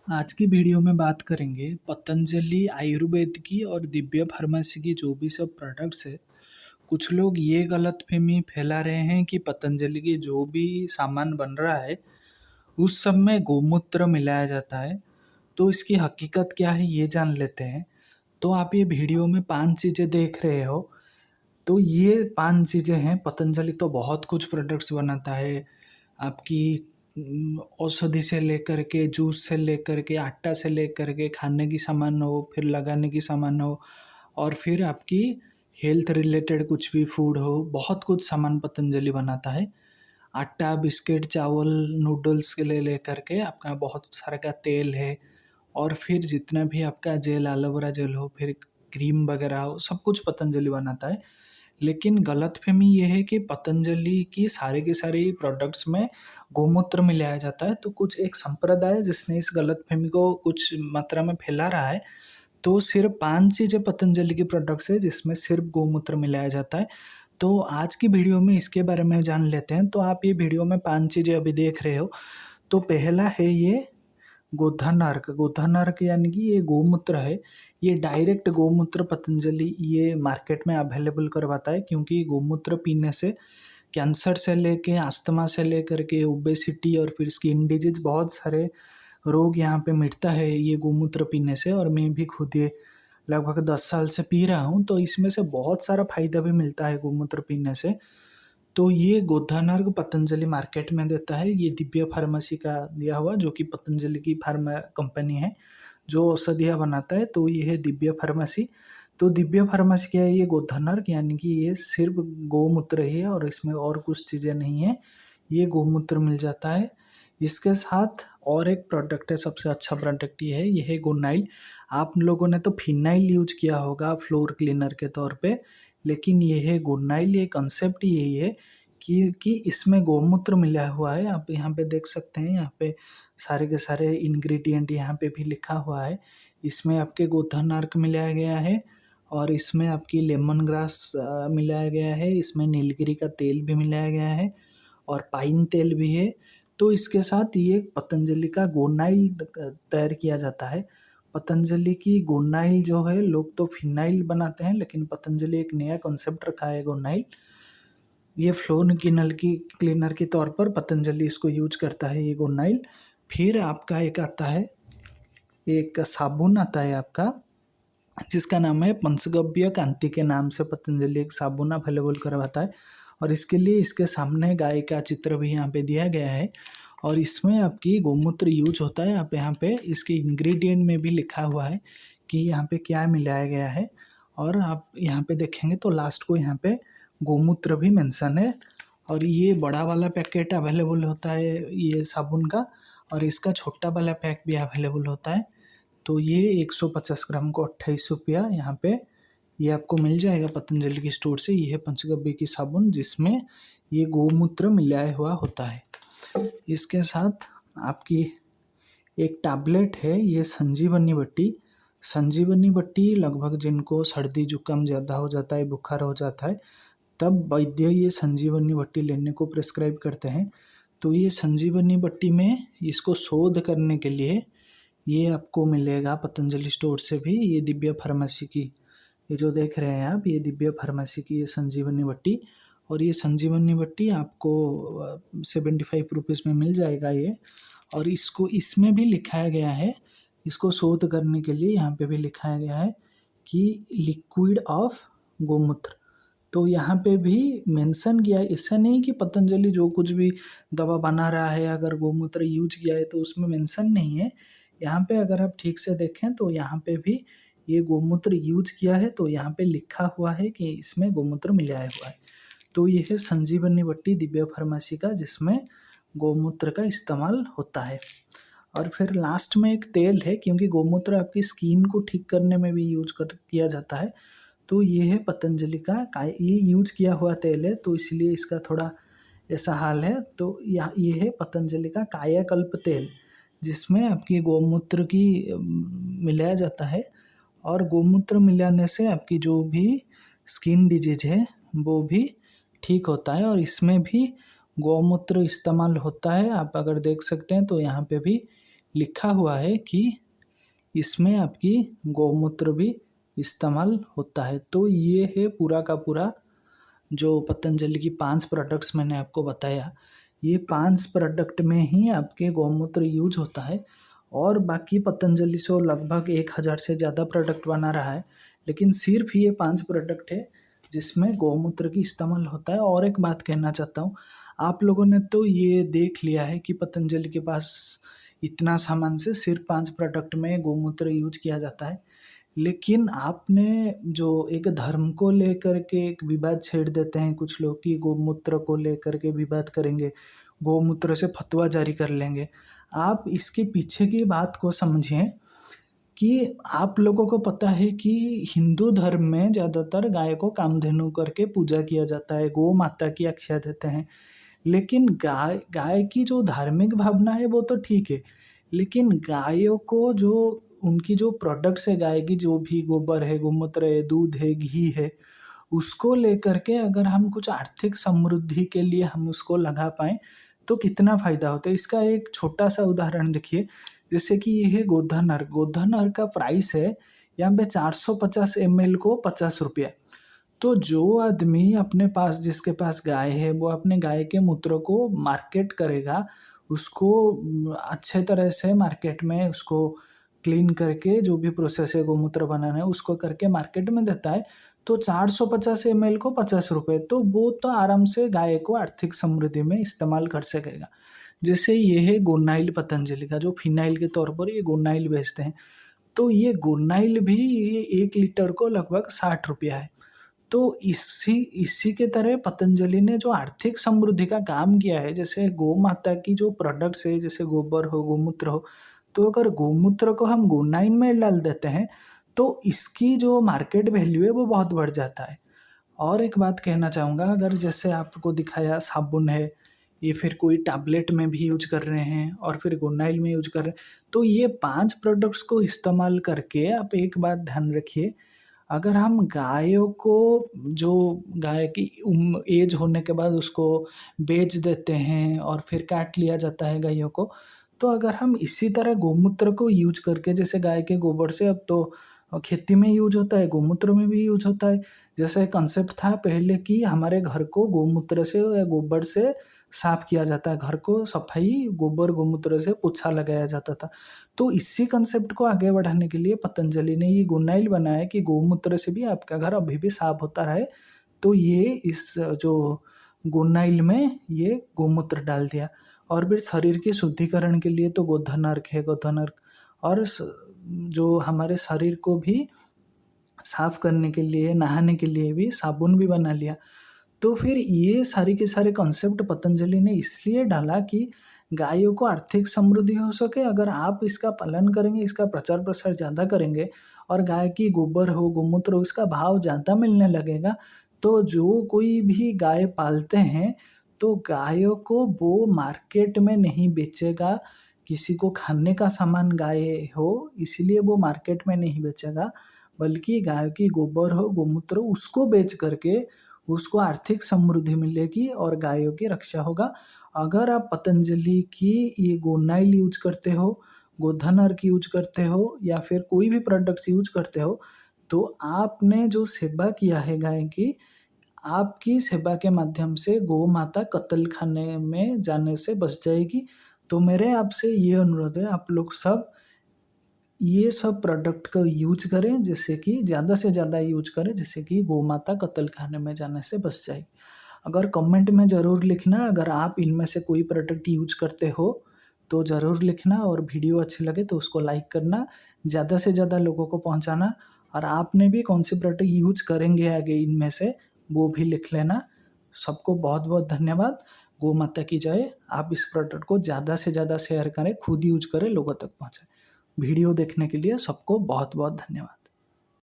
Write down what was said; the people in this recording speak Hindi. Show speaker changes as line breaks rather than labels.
आज की वीडियो में बात करेंगे पतंजलि आयुर्वेद की और दिव्य फार्मेसी की जो भी सब प्रोडक्ट्स है। कुछ लोग ये गलतफहमी फैला रहे हैं कि पतंजलि की जो भी सामान बन रहा है उस सब में गोमूत्र मिलाया जाता है। तो इसकी हकीकत क्या है ये जान लेते हैं। तो आप ये वीडियो में 5 चीज़ें देख रहे हो। तो ये 5 चीज़ें हैं। पतंजलि तो बहुत कुछ प्रोडक्ट्स बनाता है। आपकी औषधि से लेकर के, जूस से लेकर के, आटा से लेकर के, खाने की सामान हो, फिर लगाने की सामान हो, और फिर आपकी हेल्थ रिलेटेड कुछ भी फूड हो, बहुत कुछ सामान पतंजलि बनाता है। आटा, बिस्किट, चावल, नूडल्स के ले लेकर के आपका बहुत सारा का तेल है, और फिर जितना भी आपका जेल, एलोवेरा जेल हो, फिर क्रीम वगैरह हो, सब कुछ पतंजलि बनाता है। लेकिन गलतफ़हमी ये है कि पतंजलि की सारे के सारे प्रोडक्ट्स में गोमूत्र मिलाया जाता है। तो कुछ एक संप्रदाय है जिसने इस गलतफ़हमी को कुछ मात्रा में फैला रहा है। तो सिर्फ 5 चीज़ें पतंजलि की प्रोडक्ट्स है जिसमें सिर्फ गोमूत्र मिलाया जाता है। तो आज की वीडियो में इसके बारे में जान लेते हैं। तो आप ये वीडियो में 5 चीज़ें अभी देख रहे हो। तो पहला है ये गोधन अर्क। गोधन अर्क यानी कि ये गोमूत्र है। ये डायरेक्ट गोमूत्र पतंजलि ये मार्केट में अवेलेबल करवाता है, क्योंकि गोमूत्र पीने से कैंसर से लेके अस्थमा से लेकर के ओबेसिटी और फिर स्किन डिजीज बहुत सारे रोग यहाँ पे मिटता है ये गोमूत्र पीने से। और मैं भी खुद ये लगभग 10 साल से पी रहा हूँ, तो इसमें से बहुत सारा फायदा भी मिलता है गोमूत्र पीने से। तो ये गोधनार्ग पतंजलि मार्केट में देता है। ये दिव्य फार्मेसी का दिया हुआ, जो कि पतंजलि की फार्मा कंपनी है जो औषधियाँ बनाता है। तो ये है दिव्य फार्मेसी। तो दिव्य फार्मेसी क्या है, ये गोधनार्ग यानी कि ये सिर्फ गोमूत्र ही है और इसमें और कुछ चीज़ें नहीं है। ये गोमूत्र मिल जाता है। इसके साथ और एक प्रोडक्ट है, सबसे अच्छा प्रोडक्ट ये है गोनाइल। आप लोगों ने तो फिनाइल यूज किया होगा फ्लोर क्लीनर के तौर पे, लेकिन ये है गोनाइल। ये कंसेप्ट यही है कि इसमें गोमूत्र मिला हुआ है। आप यहाँ पे देख सकते हैं, यहाँ पे सारे के सारे इंग्रेडिएंट यहाँ पे भी लिखा हुआ है। इसमें आपके गोधन अर्क मिलाया गया है, और इसमें आपकी लेमन ग्रास मिलाया गया है। इसमें नीलगिरी का तेल भी मिलाया गया है, और पाइन तेल भी है। तो इसके साथ ये पतंजलि का गोनाइल तैयार किया जाता है। पतंजलि की गोनाइल जो है, लोग तो फिनाइल बनाते हैं, लेकिन पतंजलि एक नया कॉन्सेप्ट रखा है गोनाइल। ये फ्लोर क्लीनर के तौर पर पतंजलि इसको यूज करता है, ये गोनाइल। फिर आपका एक आता है, एक साबुन आता है आपका, जिसका नाम है पंचगव्य कांति के नाम से पतंजलि एक साबुन अवेलेबल करवाता है। और इसके लिए इसके सामने गाय का चित्र भी यहाँ पे दिया गया है, और इसमें आपकी गोमूत्र यूज होता है। आप यहाँ पे इसके इंग्रेडिएंट में भी लिखा हुआ है कि यहाँ पे क्या मिलाया गया है। और आप यहाँ पे देखेंगे तो लास्ट को यहाँ पे गोमूत्र भी मेंशन है। और ये बड़ा वाला पैकेट अवेलेबल होता है ये साबुन का, और इसका छोटा वाला पैक भी अवेलेबल होता है। तो ये 150 ग्राम को 28 रुपया यहाँ पे ये आपको मिल जाएगा पतंजलि की स्टोर से। ये है पंचगव्य की साबुन, जिसमें ये गोमूत्र मिलाया हुआ होता है। इसके साथ आपकी एक टैबलेट है, ये संजीवनी बट्टी। संजीवनी बट्टी लगभग जिनको सर्दी जुकाम ज़्यादा हो जाता है, बुखार हो जाता है, तब वैद्य ये संजीवनी बट्टी लेने को प्रिस्क्राइब करते हैं। तो ये संजीवनी बट्टी में इसको शोध करने के लिए ये आपको मिलेगा पतंजलि स्टोर से भी। ये दिव्य फार्मेसी की, ये जो देख रहे हैं आप, ये दिव्य फार्मेसी की ये संजीवनी बट्टी। और ये संजीवनी बट्टी आपको 75 रुपीज़ में मिल जाएगा ये। और इसको इसमें भी लिखाया गया है, इसको शोध करने के लिए यहाँ पे भी लिखाया गया है कि लिक्विड ऑफ गोमूत्र। तो यहाँ पे भी मेंशन किया है। ऐसा नहीं कि पतंजलि जो कुछ भी दवा बना रहा है अगर गोमूत्र यूज किया है तो उसमें मेंशन नहीं है। यहाँ पे अगर आप ठीक से देखें तो यहाँ पे भी ये गोमूत्र यूज किया है, तो यहाँ पे लिखा हुआ है कि इसमें गोमूत्र मिलाया हुआ है। तो ये है संजीवनी बट्टी दिव्य फार्मेसी का, जिसमें गोमूत्र का इस्तेमाल होता है। और फिर लास्ट में एक तेल है, क्योंकि गोमूत्र आपकी स्किन को ठीक करने में भी किया जाता है। तो ये है पतंजलि का ये यूज किया हुआ तेल है, तो इसलिए इसका थोड़ा ऐसा हाल है। तो ये है पतंजलि का कायाकल्प तेल, जिसमें आपकी गोमूत्र की मिलाया जाता है। और गोमूत्र मिलाने से आपकी जो भी स्किन डिजीज है वो भी ठीक होता है। और इसमें भी गोमूत्र इस्तेमाल होता है। आप अगर देख सकते हैं तो यहाँ पे भी लिखा हुआ है कि इसमें आपकी गौमूत्र भी इस्तेमाल होता है। तो ये है पूरा का पूरा जो पतंजलि की 5 प्रोडक्ट्स मैंने आपको बताया, ये 5 प्रोडक्ट में ही आपके गौमूत्र यूज होता है। और बाकी पतंजलि से लगभग 1000 से ज़्यादा प्रोडक्ट बना रहा है, लेकिन सिर्फ ये 5 प्रोडक्ट है जिसमें गौमूत्र की इस्तेमाल होता है। और एक बात कहना चाहता हूँ, आप लोगों ने तो ये देख लिया है कि पतंजलि के पास इतना सामान से सिर्फ 5 प्रोडक्ट में गौमूत्र यूज किया जाता है, लेकिन आपने जो एक धर्म को लेकर के एक विवाद छेड़ देते हैं कुछ लोग कि गौमूत्र को लेकर के विवाद करेंगे, गौमूत्र से फतवा जारी कर लेंगे। आप इसके पीछे की बात को समझिए कि आप लोगों को पता है कि हिंदू धर्म में ज़्यादातर गाय को कामधेनु करके पूजा किया जाता है, गौ माता की आख्या देते हैं। लेकिन गाय की जो धार्मिक भावना है वो तो ठीक है, लेकिन गायों को जो उनकी जो प्रोडक्ट्स है, गाय की जो भी गोबर है, गोमूत्र है, दूध है, घी है, उसको लेकर के अगर हम कुछ आर्थिक समृद्धि के लिए हम उसको लगा पाएँ तो कितना फ़ायदा होता है। इसका एक छोटा-सा उदाहरण देखिए, जैसे कि ये है गोधन अर्क। गोधन अर्क का प्राइस है यहाँ पे 450 ml को ₹50। तो जो आदमी अपने पास जिसके पास गाय है, वो अपने गाय के मूत्र को मार्केट करेगा, उसको अच्छे तरह से मार्केट में उसको क्लीन करके जो भी प्रोसेस है गोमूत्र बनाना है उसको करके मार्केट में देता है, तो 450 ml को ₹50। तो वो तो आराम से गाय को आर्थिक समृद्धि में इस्तेमाल कर सकेगा। जैसे ये है गोनाइल पतंजलि का, जो फिनाइल के तौर पर ये गोनाइल बेचते हैं, तो ये गोनाइल भी ये 1 लीटर को लगभग ₹60 है। तो इसी के तरह पतंजलि ने जो आर्थिक समृद्धि का काम किया है, जैसे गौ माता की जो प्रोडक्ट्स है, जैसे गोबर हो, गोमूत्र हो, तो अगर गोमूत्र को हम गोनाइन में डाल देते हैं तो इसकी जो मार्केट वैल्यू है वो बहुत बढ़ जाता है। और एक बात कहना चाहूँगा, अगर जैसे आपको दिखाया साबुन है, ये फिर कोई टैबलेट में भी यूज कर रहे हैं और फिर गोनाइल में यूज कर रहे हैं, तो ये 5 प्रोडक्ट्स को इस्तेमाल करके आप एक बात ध्यान रखिए, अगर हम गायों को जो गाय की एज होने के बाद उसको बेच देते हैं और फिर काट लिया जाता है गायों को, तो अगर हम इसी तरह गोमूत्र को यूज करके, जैसे गाय के गोबर से अब तो खेती में यूज होता है, गोमूत्र में भी यूज होता है। जैसे कंसेप्ट था पहले कि हमारे घर को गोमूत्र से या गोबर से साफ किया जाता है, घर को सफाई गोबर गोमूत्र से पोछा लगाया जाता था। तो इसी कंसेप्ट को आगे बढ़ाने के लिए पतंजलि ने ये गोनाइल बनाया कि गोमूत्र से भी आपका घर अभी भी साफ होता रहे। तो ये इस जो गोनाइल में ये गोमूत्र डाल दिया। और फिर शरीर के शुद्धिकरण के लिए तो गोधन अर्क है, गोधन अर्क। और जो हमारे शरीर को भी साफ करने के लिए, नहाने के लिए भी साबुन भी बना लिया। तो फिर ये सारी के सारे कॉन्सेप्ट पतंजलि ने इसलिए डाला कि गायों को आर्थिक समृद्धि हो सके। अगर आप इसका पालन करेंगे, इसका प्रचार प्रसार ज़्यादा करेंगे और गाय की गोबर हो, गोमूत्र हो, इसका भाव ज़्यादा मिलने लगेगा, तो जो कोई भी गाय पालते हैं तो गायों को वो मार्केट में नहीं बेचेगा। किसी को खाने का सामान गाय हो इसीलिए वो मार्केट में नहीं बेचेगा, बल्कि गाय की गोबर हो, गोमूत्र हो, उसको बेच करके उसको आर्थिक समृद्धि मिलेगी और गायों की रक्षा होगा। अगर आप पतंजलि की ये गोनाइल यूज करते हो, गोधन अर्क यूज करते हो या फिर कोई भी प्रोडक्ट्स यूज करते हो, तो आपने जो सेवा किया है गाय की, आपकी सेवा के माध्यम से गौ माता कत्ल खाने में जाने से बच जाएगी। तो मेरे आपसे ये अनुरोध है, आप लोग सब ये सब प्रोडक्ट का यूज करें, जैसे कि ज़्यादा से ज़्यादा यूज करें, जैसे कि गौ माता कत्ल खाने में जाने से बच जाएगी। अगर कमेंट में ज़रूर लिखना, अगर आप इनमें से कोई प्रोडक्ट यूज करते हो तो ज़रूर लिखना, और वीडियो अच्छी लगे तो उसको लाइक करना, ज़्यादा से ज़्यादा लोगों को पहुंचाना। और आपने भी कौन सी प्रोडक्ट यूज करेंगे आगे इनमें से, वो भी लिख लेना। सबको बहुत बहुत धन्यवाद। गौ माता की जय। आप इस प्रोडक्ट को ज़्यादा से ज़्यादा शेयर करें, खुद यूज करें, लोगों तक पहुँचाएं। वीडियो देखने के लिए सबको बहुत बहुत धन्यवाद।